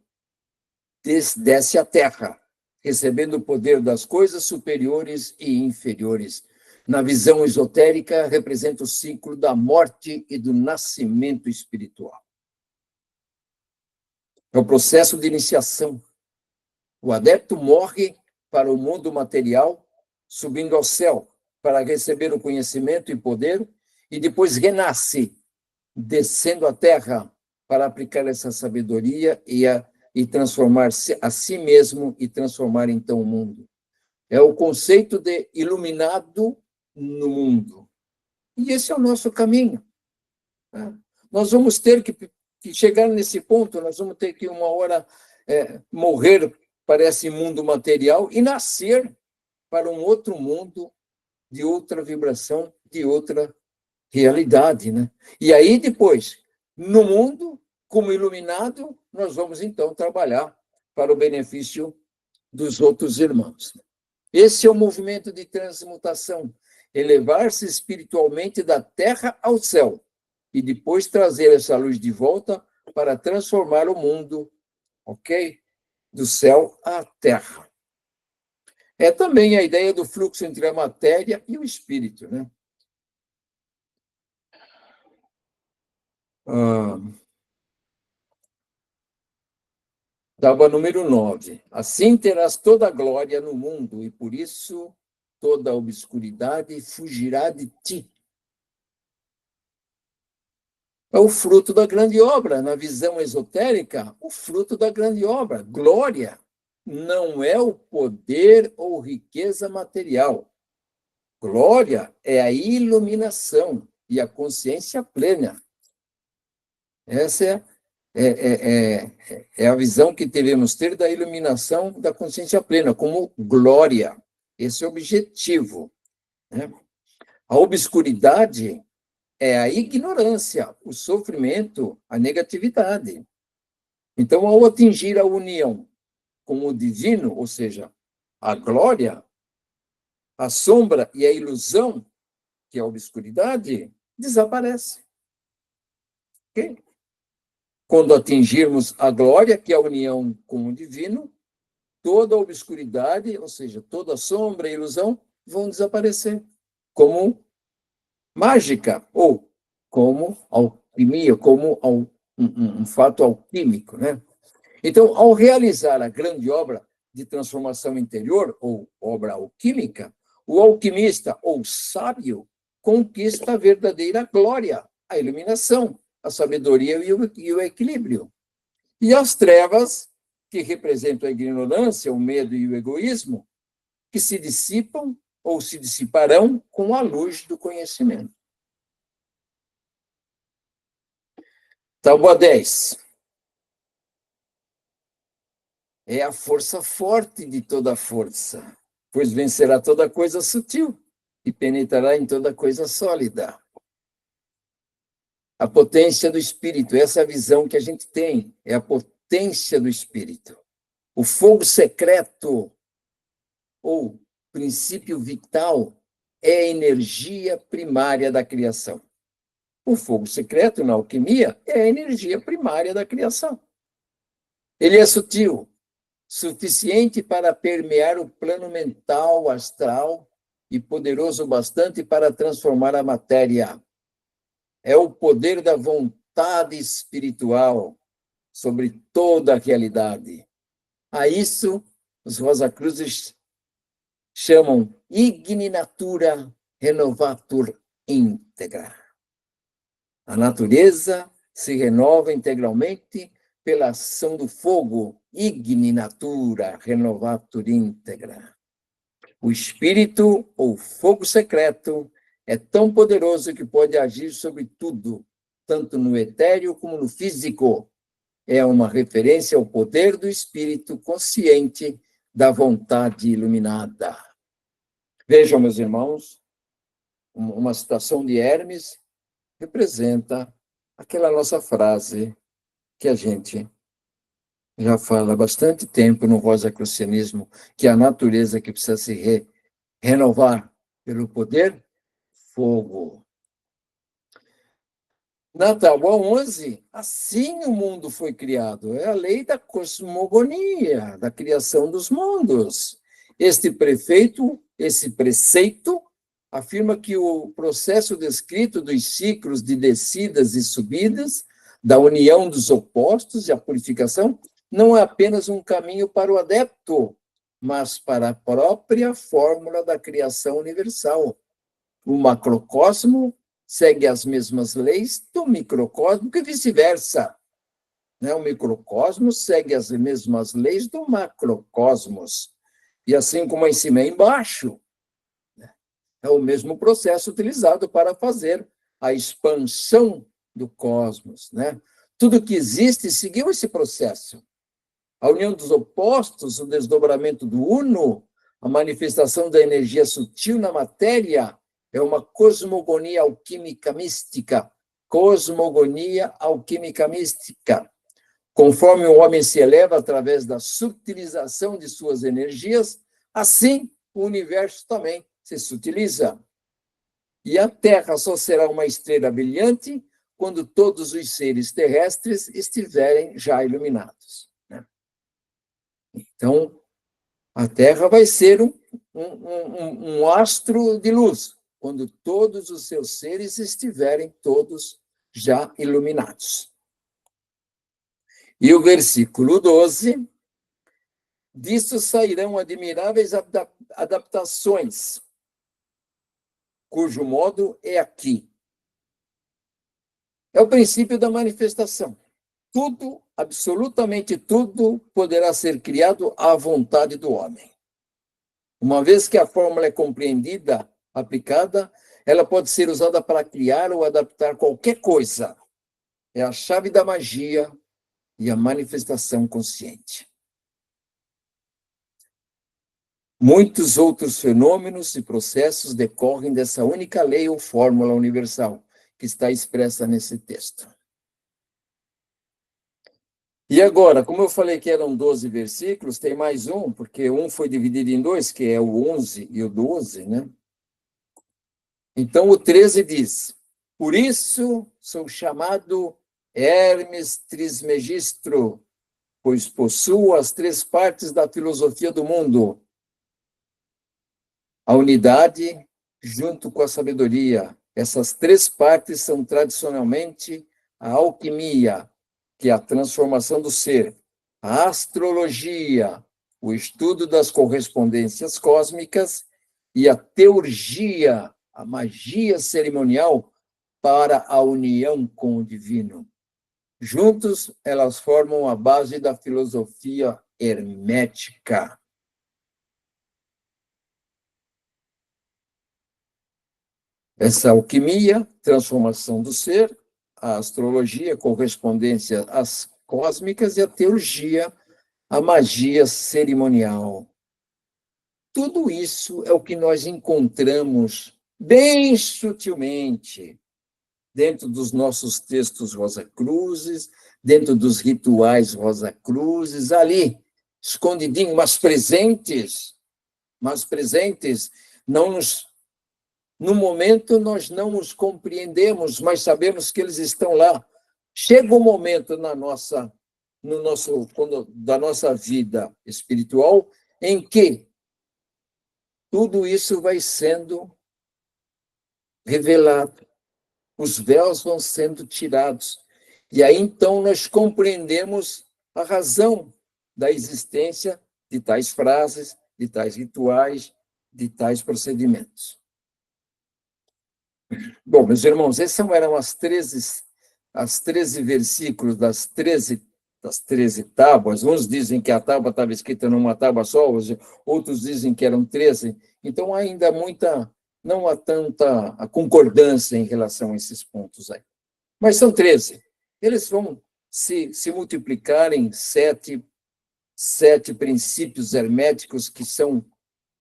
Speaker 1: desce à terra, recebendo o poder das coisas superiores e inferiores. Na visão esotérica, representa o ciclo da morte e do nascimento espiritual. É o processo de iniciação. O adepto morre para o mundo material, subindo ao céu para receber o conhecimento e poder, e depois renasce, descendo à terra para aplicar essa sabedoria e transformar-se a si mesmo e transformar, então, o mundo. É o conceito de iluminado no mundo. E esse é o nosso caminho. Nós vamos ter que que chegar nesse ponto, nós vamos ter que uma hora morrer para esse mundo material e nascer para um outro mundo, de outra vibração, de outra realidade, né? E aí, depois, no mundo, como iluminado, nós vamos, então, trabalhar para o benefício dos outros irmãos. Esse é o movimento de transmutação, elevar-se espiritualmente da terra ao céu e depois trazer essa luz de volta para transformar o mundo, ok? Do céu à terra. É também a ideia do fluxo entre a matéria e o espírito, né? Tábua número 9. Assim terás toda a glória no mundo, e por isso toda a obscuridade fugirá de ti. É o fruto da grande obra, na visão esotérica, o fruto da grande obra. Glória não é o poder ou riqueza material. Glória é a iluminação e a consciência plena. Essa é a visão que devemos ter da iluminação da consciência plena, como glória. Esse é o objetivo, né? A obscuridade é a ignorância, o sofrimento, a negatividade. Então, ao atingir a união com o divino, ou seja, a glória, a sombra e a ilusão, que é a obscuridade, desaparece. Okay? Quando atingirmos a glória, que é a união com o divino, toda a obscuridade, ou seja, toda a sombra e ilusão, vão desaparecer, como mágica, ou como alquimia, como um fato alquímico, né? Então, ao realizar a grande obra de transformação interior, ou obra alquímica, o alquimista, ou sábio, conquista a verdadeira glória, a iluminação, a sabedoria e o equilíbrio. E as trevas, que representam a ignorância, o medo e o egoísmo, que se dissipam ou se dissiparão com a luz do conhecimento. Tábua 10. É a força forte de toda força, pois vencerá toda coisa sutil e penetrará em toda coisa sólida. A potência do espírito, essa é a visão que a gente tem, é a potência do espírito. O fogo secreto, ou princípio vital, é a energia primária da criação. O fogo secreto, na alquimia, é a energia primária da criação. Ele é sutil, suficiente para permear o plano mental, astral, e poderoso bastante para transformar a matéria. É o poder da vontade espiritual sobre toda a realidade. A isso, os Rosacruzes chamam igni natura renovatur integra. A natureza se renova integralmente pela ação do fogo, igni natura renovatur integra. O espírito, ou fogo secreto, é tão poderoso que pode agir sobre tudo, tanto no etéreo como no físico. É uma referência ao poder do espírito consciente da vontade iluminada. Vejam, meus irmãos, uma citação de Hermes representa aquela nossa frase que a gente já fala há bastante tempo no rosacrucianismo, que é a natureza que precisa se renovar pelo poder fogo. Na Tábua 11, assim o mundo foi criado. É a lei da cosmogonia, da criação dos mundos. Esse preceito, afirma que o processo descrito dos ciclos de descidas e subidas, da união dos opostos e a purificação, não é apenas um caminho para o adepto, mas para a própria fórmula da criação universal. O macrocosmo segue as mesmas leis do microcosmo e vice-versa. O microcosmo segue as mesmas leis do macrocosmos. E assim como em cima e embaixo, é o mesmo processo utilizado para fazer a expansão do cosmos, né? Tudo que existe seguiu esse processo. A união dos opostos, o desdobramento do uno, a manifestação da energia sutil na matéria, é uma cosmogonia alquímica mística. Cosmogonia alquímica mística. Conforme o homem se eleva através da sutilização de suas energias, assim o universo também se sutiliza. E a Terra só será uma estrela brilhante quando todos os seres terrestres estiverem já iluminados. Então, a Terra vai ser um astro de luz, quando todos os seus seres estiverem todos já iluminados. E o versículo 12, disso sairão admiráveis adaptações, cujo modo é aqui. É o princípio da manifestação. Tudo, absolutamente tudo, poderá ser criado à vontade do homem. Uma vez que a fórmula é compreendida, aplicada, ela pode ser usada para criar ou adaptar qualquer coisa. É a chave da magia e a manifestação consciente. Muitos outros fenômenos e processos decorrem dessa única lei ou fórmula universal que está expressa nesse texto. E agora, como eu falei que eram 12 versículos, tem mais um, porque um foi dividido em dois, que é o 11 e o 12, né? Então, o 13 diz: por isso sou chamado Hermes Trismegistro, pois possuo as 3 partes da filosofia do mundo. A unidade junto com a sabedoria. Essas 3 partes são tradicionalmente a alquimia, que é a transformação do ser, a astrologia, o estudo das correspondências cósmicas, e a teurgia, a magia cerimonial para a união com o divino. Juntos, elas formam a base da filosofia hermética. Essa alquimia, transformação do ser, a astrologia, correspondência às cósmicas, e a teurgia, a magia cerimonial. Tudo isso é o que nós encontramos bem sutilmente dentro dos nossos textos Rosa-Cruzes, dentro dos rituais Rosa-Cruzes, ali, escondidinho, mas presentes, não nos... No momento, nós não os compreendemos, mas sabemos que eles estão lá. Chega um momento da nossa vida espiritual em que tudo isso vai sendo revelado. Os véus vão sendo tirados. E aí, então, nós compreendemos a razão da existência de tais frases, de tais rituais, de tais procedimentos. Bom, meus irmãos, esses eram as 13 versículos das 13 tábuas. Uns dizem que a tábua estava escrita numa tábua só, outros dizem que eram 13. Então, ainda não há tanta concordância em relação a esses pontos aí. Mas são 13. Eles vão se multiplicar em 7 princípios herméticos, que são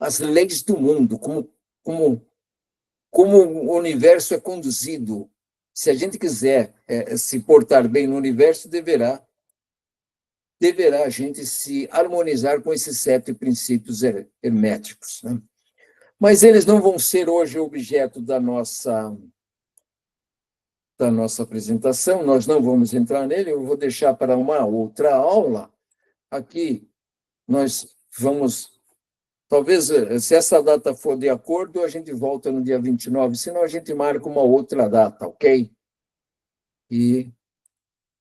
Speaker 1: as leis do mundo, como o universo é conduzido. Se a gente quiser se portar bem no universo, deverá a gente se harmonizar com esses 7 princípios herméticos, né? Mas eles não vão ser hoje objeto da nossa apresentação, nós não vamos entrar nele, eu vou deixar para uma outra aula. Aqui nós vamos... Talvez, se essa data for de acordo, a gente volta no dia 29, senão a gente marca uma outra data, ok? E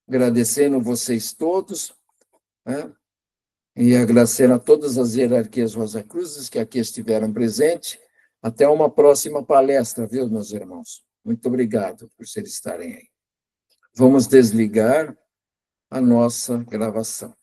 Speaker 1: agradecendo vocês todos, né? E agradecendo a todas as hierarquias Rosa-Cruzes que aqui estiveram presentes. Até uma próxima palestra, viu, meus irmãos? Muito obrigado por vocês estarem aí. Vamos desligar a nossa gravação.